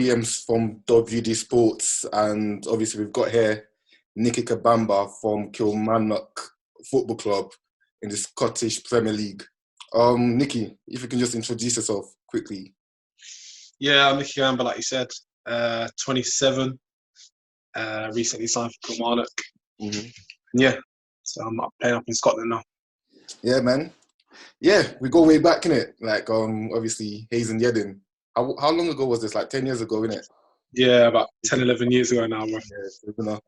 DMs from WDSportz, and obviously we've got here Nicke Kabamba from Kilmarnock Football Club in the Scottish Premier League. Nicke, if you can just introduce yourself quickly. Yeah, I'm Nicke Kabamba, like you said, 27, recently signed for Kilmarnock. Mm-hmm. Yeah, so I'm playing up in Scotland now. Yeah, man. Yeah, we go way back, innit? Like, obviously, Hayes and Yedding. How long ago was this? Like 10 years ago, innit? Yeah, about 10, 11 years ago now, bro. Yeah, it's been a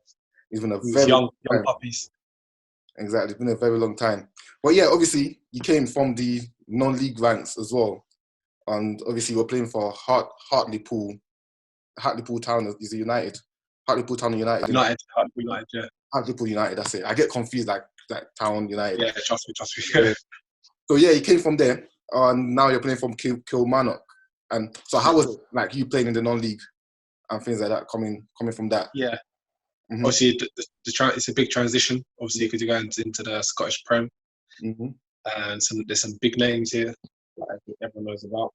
We was very young long time. puppies. Exactly, it's been a very long time. But yeah, obviously, you came from the non-league ranks as well. And obviously, you were playing for Hartlepool Town. Is it United? Hartlepool Town United. United, yeah. Hartlepool United, that's it. I get confused, like Town United. Yeah, trust me. Yeah. So yeah, you came from there, and now you're playing from Kilmarnock. And so how was it, like, you playing in the non-league and things like that, coming from that? Yeah. Mm-hmm. Obviously, it's a big transition, obviously, because you're going into the Scottish Prem. Mm-hmm. And there's some big names here that everyone knows about.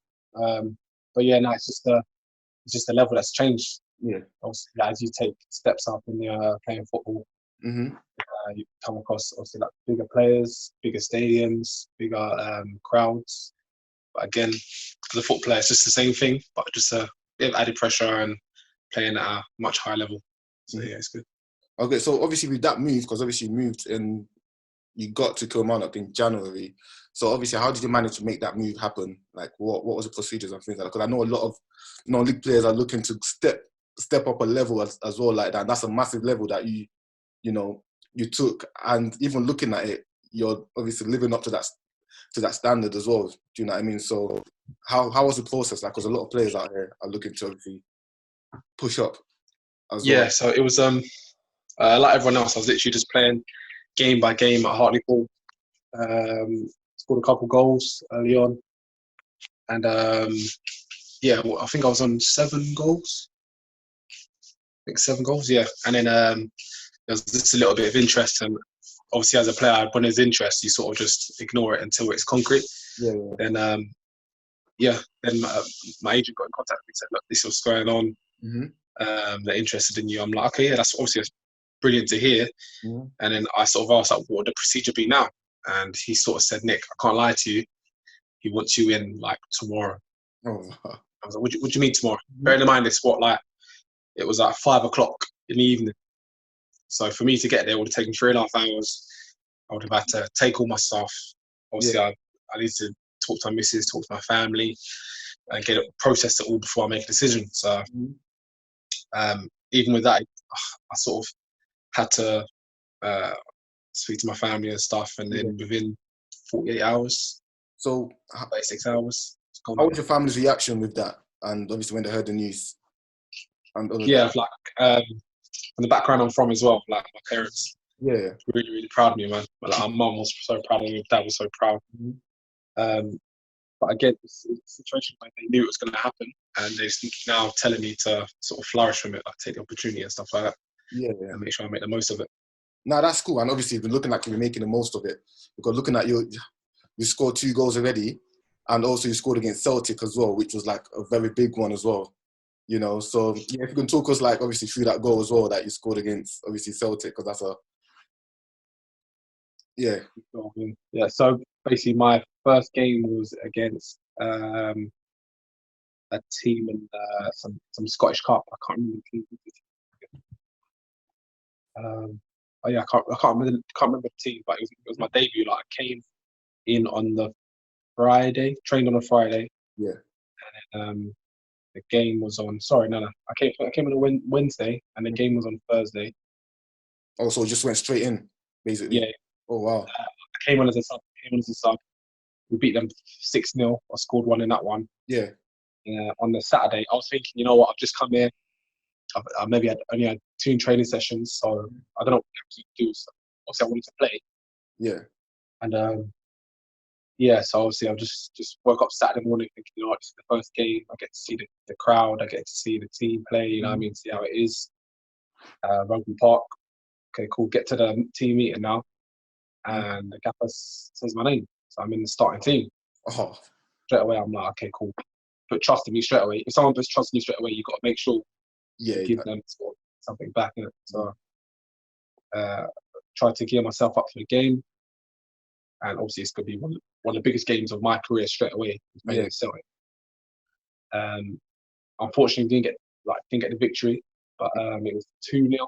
But yeah, no, it's just a level that's changed. Yeah. Obviously, as you take steps up in your playing football, mm-hmm. You come across obviously like bigger players, bigger stadiums, bigger crowds. But again, as a football player, it's just the same thing, but just a bit of added pressure and playing at a much higher level. So yeah, it's good. Okay, so obviously with that move, because obviously you moved and you got to Kilmarnock in January. So obviously, how did you manage to make that move happen? Like, what was the procedures and things like that? Because I know a lot of non-league players are looking to step up a level as well like that. And that's a massive level that you took. And even looking at it, you're obviously living up to that standard as well. Do you know what I mean? So how was the process like? Because a lot of players out here are looking to obviously push up as well. Yeah, so it was like everyone else, I was literally just playing game by game at Hartlepool. Scored a couple goals early on. And yeah, well, I think I was on 7 goals. Yeah. And then there was just a little bit of interest. And obviously, as a player, when there's interest, you sort of just ignore it until it's concrete. Yeah. Then, then my agent got in contact with me and said, look, this is what's going on. Mm-hmm. They're interested in you. I'm like, okay, yeah, that's brilliant to hear. Mm-hmm. And then I sort of asked, like, what would the procedure be now? And he sort of said, Nick, I can't lie to you. He wants you in, like, tomorrow. Oh. I was like, what do you mean tomorrow? Mm-hmm. Bearing in mind, it was like 5 o'clock in the evening. So for me to get there, it would have taken 3.5 hours. I would have had to take all my stuff. Obviously, I need to talk to my missus, talk to my family, and process it all before I make a decision. So even with that, I sort of had to speak to my family and stuff, and then within 48 hours, so 36 hours. How was your family's reaction with that? And obviously when they heard the news. Yeah, like from the background I'm from as well, like my parents. Yeah. Really, really proud of me, man. Like, our mum was so proud of me, dad was so proud. Mm-hmm. But again, it's a situation where they knew it was going to happen, and they're now telling me to sort of flourish from it, like take the opportunity and stuff like that. Yeah. And make sure I make the most of it. No, that's cool. And obviously, you've been looking like you're making the most of it. Because looking at you scored 2 goals already, and also you scored against Celtic as well, which was like a very big one as well. So yeah, if you can talk us like obviously through that goal as well that you scored against obviously Celtic, because that's Yeah. So basically, my first game was against a team in some Scottish Cup. I can't remember the team. I can't remember the team, but it was my debut. Like, I came in on the Friday, trained on a Friday. Yeah. And then the game was on. Sorry, no. I came on a Wednesday, and the game was on Thursday. Oh, so it just went straight in, basically. Yeah. Oh wow. I came on as a sub. We beat them 6-0. I scored 1 in that one. Yeah. On the Saturday, I was thinking, you know what? I've just come here. I maybe only had 2 training sessions, so I don't know what I keep doing. So obviously, I wanted to play. Yeah. And so obviously I just woke up Saturday morning thinking, you know what, this is the first game. I get to see the crowd. I get to see the team play. You know what I mean? See how it is. Rugby Park. Okay, cool. Get to the team meeting now, and the gaffer says my name, so I'm in the starting team. Oh. Straight away, I'm like, okay, cool. put trust in me straight away. If someone puts trust in you straight away, you've got to make sure you give them sort of something back in it. So tried to gear myself up for the game, and obviously it's going to be one of the biggest games of my career straight away. Playing against Celtic. Unfortunately, didn't get the victory, but it was 2-0,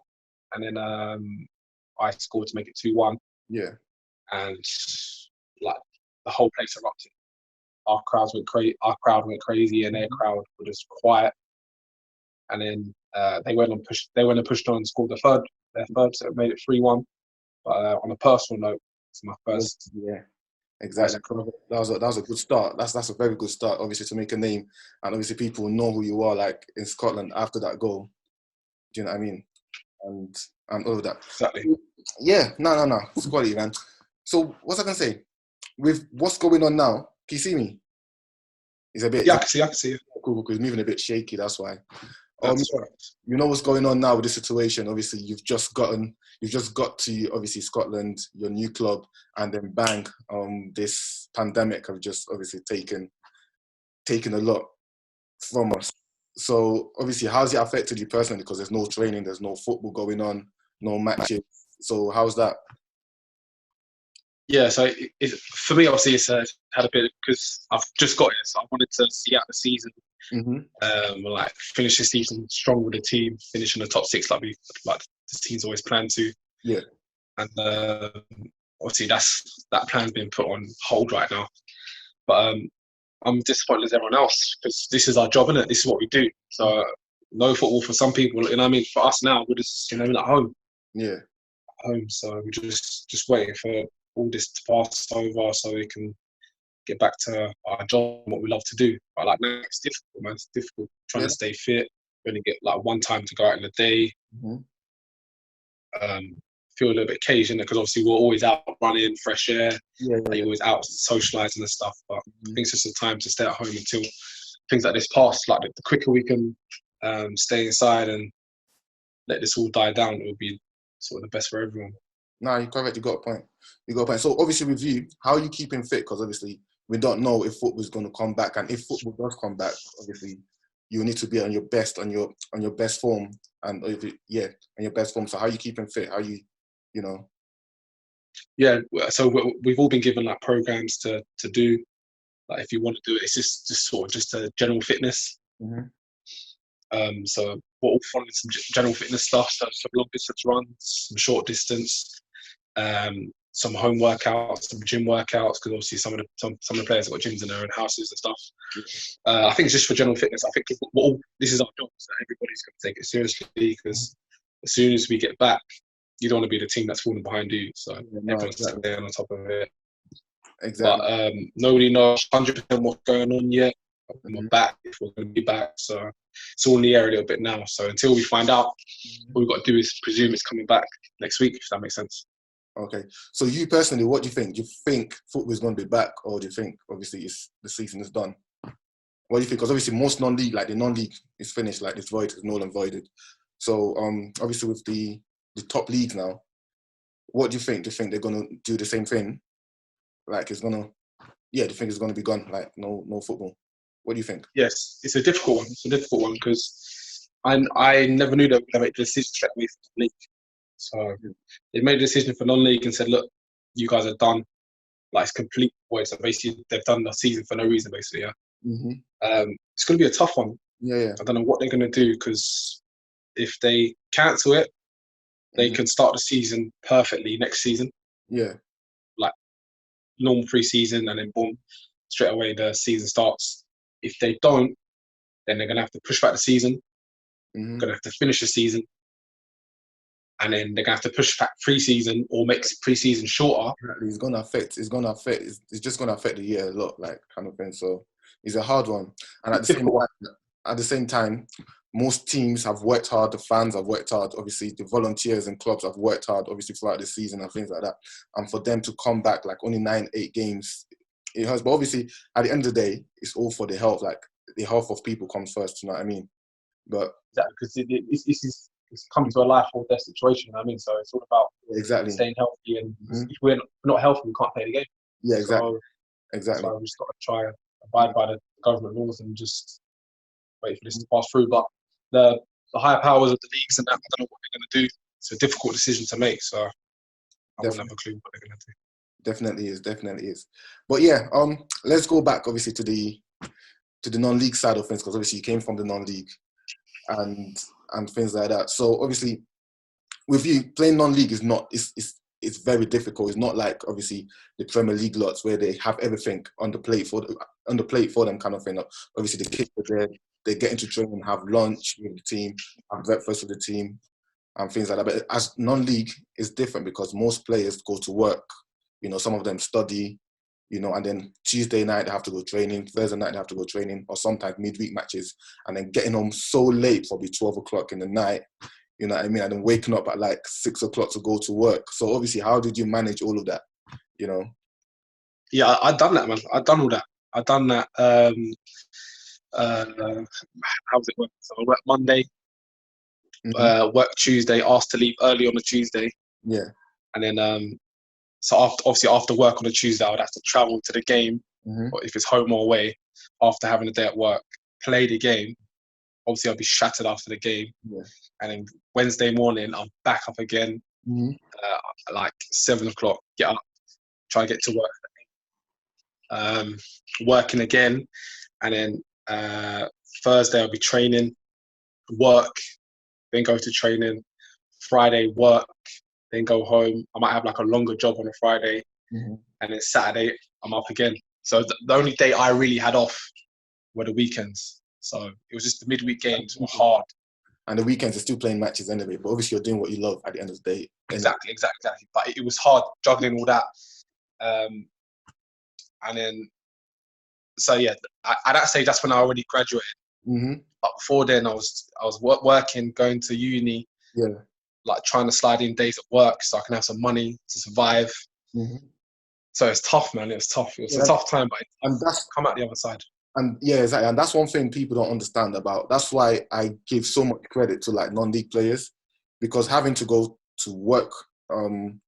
and then I scored to make it 2-1. Yeah, and like the whole place erupted. Our crowd went crazy, and their crowd were just quiet. And then they went and pushed on and scored their third, so it made it 3-1. But on a personal note, it's my first. Yeah, exactly. That was a good start. That's a very good start, obviously, to make a name, and obviously people know who you are, like in Scotland after that goal. Do you know what I mean? And all of that. Exactly. Yeah, no, it's quality, man. So what's I gonna say? With what's going on now, can you see me? It's a bit. Yeah, I can see you. Cool, because moving a bit shaky. That's why. That's right. You know what's going on now with this situation. Obviously, you've just got to obviously Scotland, your new club, and then bang, this pandemic have just obviously taken a lot from us. So obviously, how's it affected you personally? Because there's no training, there's no football going on, no matches. So how's that? Yeah, so for me, obviously, it's had a bit because I've just got it, so I wanted to see out the season, like finish the season strong with the team, finish in the top 6 like the team's always planned to. Yeah, and obviously that plan's been put on hold right now. But I'm disappointed as everyone else because this is our job, isn't it? This is what we do. So no football for some people, you know what I mean? For us now, we're just at home. Yeah, at home. So we're just waiting for all this to pass over so we can get back to our job, what we love to do. But like now, it's difficult, man. It's difficult trying to stay fit. We only get like one time to go out in the day. Feel a little bit caged in it because obviously we're always out running, fresh air. You're always out socialising and stuff. But I think it's just a time to stay at home until things like this pass. Like the quicker we can stay inside and let this all die down, it will be sort of the best for everyone. No, you're correct. You got a point. So obviously with you, how are you keeping fit? Because obviously we don't know if football is going to come back, and if football does come back, obviously you need to be on your best, on your best form, and on your best form. So how are you keeping fit? How are you, Yeah, so we've all been given like programs to do. Like if you want to do it, it's just a general fitness. So we're all following some general fitness stuff, so some long distance runs, some short distance, some home workouts, some gym workouts, because obviously some of the players have got gyms in their own houses and stuff. I think it's just for general fitness. I think this is our job, so everybody's going to take it seriously because as soon as we get back, you don't want to be the team that's falling behind you. So everyone's staying on top of it. Exactly. But nobody knows 100% what's going on yet. We're back if we're going to be back. So it's all in the air a little bit now. So until we find out, all we've got to do is presume it's coming back next week, if that makes sense. Okay. So you personally, what do you think? Do you think football is going to be back, or do you think obviously the season is done? What do you think? Because obviously most non-league, like the non-league is finished, like it's void, it's null and voided. So obviously with the top leagues now, what do you think? Do you think they're going to do the same thing? Like do you think it's going to be gone? Like no football? What do you think? Yes, it's a difficult one. It's a difficult one because I never knew that we'd make the decision straight away for the league. So they made a decision for non-league and said, look, you guys are done. Like it's complete void. So basically they've done the season for no reason, basically, yeah. It's going to be a tough one. Yeah. I don't know what they're going to do because if they cancel it, they can start the season perfectly next season. Yeah. Like normal pre-season and then boom, straight away the season starts. If they don't, then they're going to have to push back the season. Going to have to finish the season. And then they're going to have to push back pre-season or make pre-season shorter. It's going to affect. It's just going to affect the year a lot, like kind of thing. So it's a hard one. And at the same time, most teams have worked hard. The fans have worked hard. Obviously, the volunteers and clubs have worked hard. Obviously, throughout the season and things like that. And for them to come back like only 9-8 games, it hurts. But obviously, at the end of the day, it's all for the health. Like the health of people comes first. You know what I mean? But because it's come to a life or death situation. You know what I mean? So it's all about staying healthy. And if we're not healthy, we can't play the game. Yeah, exactly. So we just got to try and abide by the government laws and just wait for this to pass through. But the higher powers of the leagues and that, I don't know what they're going to do. It's a difficult decision to make, so I wouldn't have a clue what they're going to do. Definitely is. But yeah, let's go back obviously to the non-league side of things, because obviously you came from the non-league and things like that. So obviously, with you playing non-league it's very difficult. It's not like obviously the Premier League lots where they have everything on the plate for them kind of thing. Obviously, the kids are there, they get into training, have lunch with the team, have breakfast with the team, and things like that. But as non-league, it's different because most players go to work. You know, some of them study, you know, and then Tuesday night they have to go training, Thursday night they have to go training, or sometimes midweek matches, and then getting home so late, probably 12 o'clock in the night, you know what I mean? And then waking up at like 6 o'clock to go to work. So obviously, how did you manage all of that, you know? Yeah, I've done that, man. I've done all that. I've done that. How was it work? So I work Monday, work Tuesday, asked to leave early on a Tuesday. Yeah. And then, so after work on a Tuesday, I would have to travel to the game, or if it's home or away, after having a day at work, play the game. Obviously, I'll be shattered after the game. Yeah. And then Wednesday morning, I'm back up again, like 7 o'clock, get up, try to get to work. Working again. And then Thursday, I'll be training, work, then go to training. Friday, work, then go home. I might have like a longer job on a Friday. And then Saturday, I'm up again. So the only day I really had off were the weekends. So it was just the midweek games were hard. And the weekends are still playing matches anyway, but obviously you're doing what you love at the end of the day. Exactly. But it was hard juggling all that. And then, so yeah, at that stage, that's when I already graduated. But before then, I was working, going to uni, like trying to slide in days at work so I can have some money to survive. So it's tough, man. It was tough. It was a tough time, but that's come out the other side. And yeah, exactly. And that's one thing people don't understand about. That's why I give so much credit to like non-league players, because having to go to work, to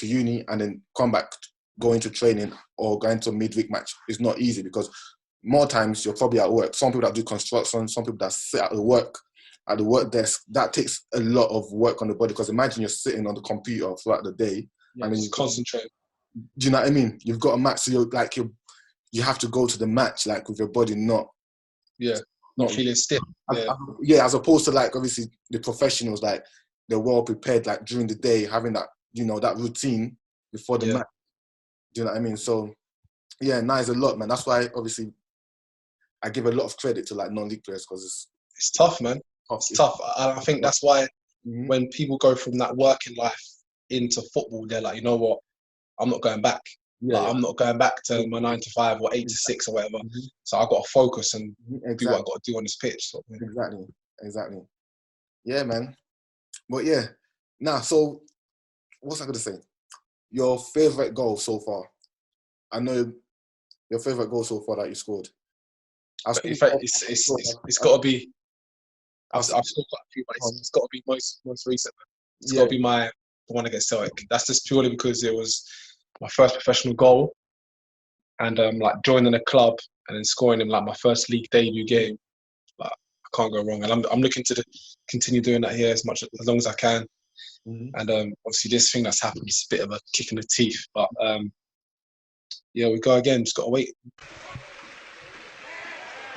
uni and then come back, going to training or going to a midweek match is not easy, because more times you're probably at work. Some people that do construction, some people that sit at the work desk, that takes a lot of work on the body, because imagine you're sitting on the computer throughout the day. And then you concentrate. Do you know what I mean? You've got a match, so you have to go to the match like with your body not feeling stiff. As opposed to like obviously the professionals, like they're well prepared like during the day, having that, you know, that routine before the match. Do you know what I mean? So yeah, nice a lot, man. That's why obviously I give a lot of credit to like non-league players, because it's tough, man. It's tough. And I think that's why when people go from that working life into football, they're like, you know what, I'm not going back. I'm not going back to my 9 to 5 or 8 to 6 or whatever. So I've got to focus and do what I've got to do on this pitch. So, Exactly. Yeah, man. But yeah. Now, so what's I going to say? Your favourite goal so far? I know your favourite goal so far that you scored. In fact, it's got to be. I've scored quite a few, but it's got to be most recent. It's got to be the one against Celtic. That's just purely because it was my first professional goal, and like joining a club and then scoring in like my first league debut game. Like, I can't go wrong, and I'm looking to continue doing that here as long as I can. And obviously this thing that's happened is a bit of a kick in the teeth, but we go again. Just got to wait.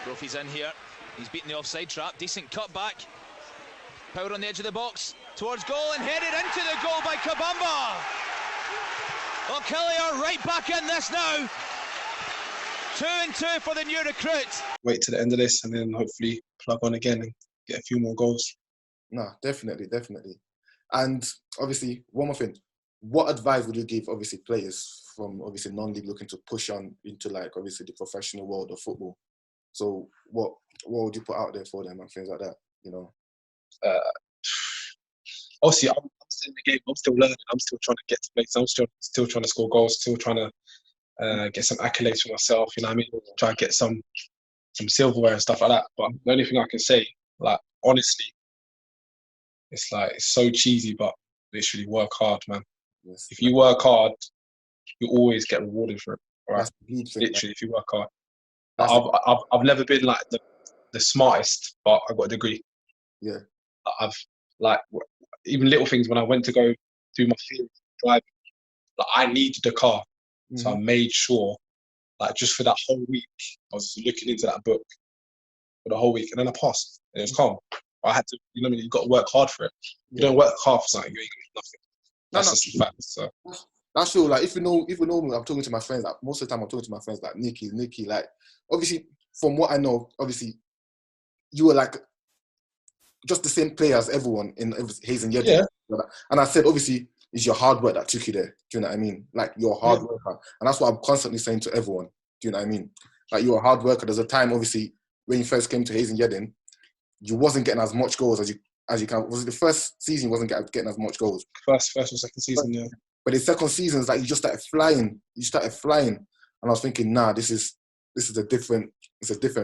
Brophy's in here. He's beaten the offside trap. Decent cut back. Power on the edge of the box. Towards goal and headed into the goal by Kabamba. Well, Kelly are right back in this now. 2-2 for the new recruit. Wait to the end of this and then hopefully plug on again and get a few more goals. No, definitely. And obviously, one more thing. What advice would you give, obviously, players from obviously non-league looking to push on into like obviously the professional world of football? So what would you put out there for them and things like that? You know. Obviously, I'm still in the game. I'm still learning. I'm still trying to get to places. I'm still trying to score goals. Still trying to get some accolades for myself. You know what I mean? Try to get some silverware and stuff like that. But the only thing I can say, like honestly, it's so cheesy, but literally work hard, man. Yes. If you work hard, you always get rewarded for it. Right. That's the blueprint. Literally, if you work hard. That's I've never been like the smartest, but I got a degree. Yeah. I've like even little things when I went to go do my theory driving, like I needed a car, so I made sure, like just for that whole week, I was looking into that book for the whole week, and then I passed. And it was calm. I had to, you know, what I mean, you got to work hard for it. You don't work hard for something, you ain't gonna get nothing. That's just a fact. So that's true. Like if you know me, I'm talking to my friends. Like most of the time, I'm talking to my friends like Nicke. Like obviously, from what I know, obviously, you were like just the same player as everyone in Hayes and Yedlin. Yeah. And I said, obviously, it's your hard work that took you there. Do you know what I mean? Like you're a hard worker, and that's what I'm constantly saying to everyone. Do you know what I mean? Like you're a hard worker. There's a time, obviously, when you first came to Hayes and Yedlin, you wasn't getting as much goals as you can. Was it the first season you wasn't getting as much goals? First or second season, yeah. But the second season is like you just started flying. You started flying, and I was thinking, nah, this is a different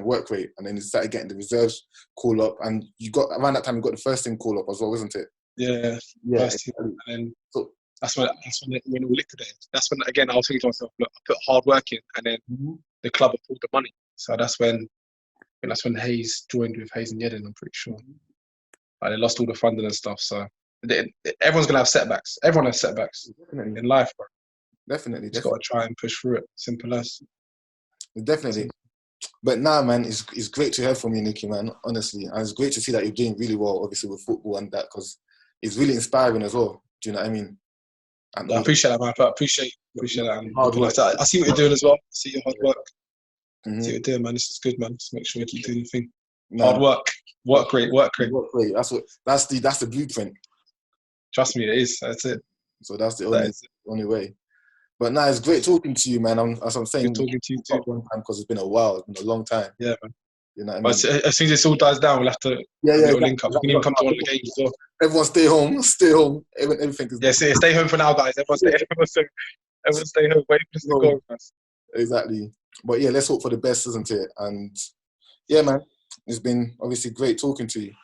work rate. And then you started getting the reserves call up, and you got around that time you got the first team call up as well, wasn't it? Yeah. First team, and then so that's when it all liquidated. That's when again I was thinking to myself, look, I put hard work in, and then the club have pulled the money. So that's when Hayes joined with Hayes and Yedlin, I'm pretty sure. Like they lost all the funding and stuff, so everyone's gonna have setbacks. Everyone has setbacks in life, bro. Definitely. Just gotta try and push through it. Simple as. Definitely. But now, man, it's great to hear from you, Nicke, man. Honestly, and it's great to see that you're doing really well, obviously with football and that, because it's really inspiring as well. Do you know what I mean? And I appreciate that, man. I appreciate that. And hard work. I see what you're doing as well. I see your hard work. See what you're doing, man. This is good, man. Just make sure you keep doing your thing. Hard work. Work rate. That's the blueprint. Trust me, it is. That's it. So that's the only way. But now it's great talking to you, man. As I'm saying, good talking to you too, because it's been a while. It's been a long time. Yeah, man. You know what I mean? As soon as this all dies down, we'll have to link up. We can even come to one of the games as well. Everyone stay home. Stay home. Everything is... Yeah, stay home for now, guys. Everyone stay home. Wait for this to go. Exactly. But yeah, let's hope for the best, isn't it? And yeah, man, it's been obviously great talking to you.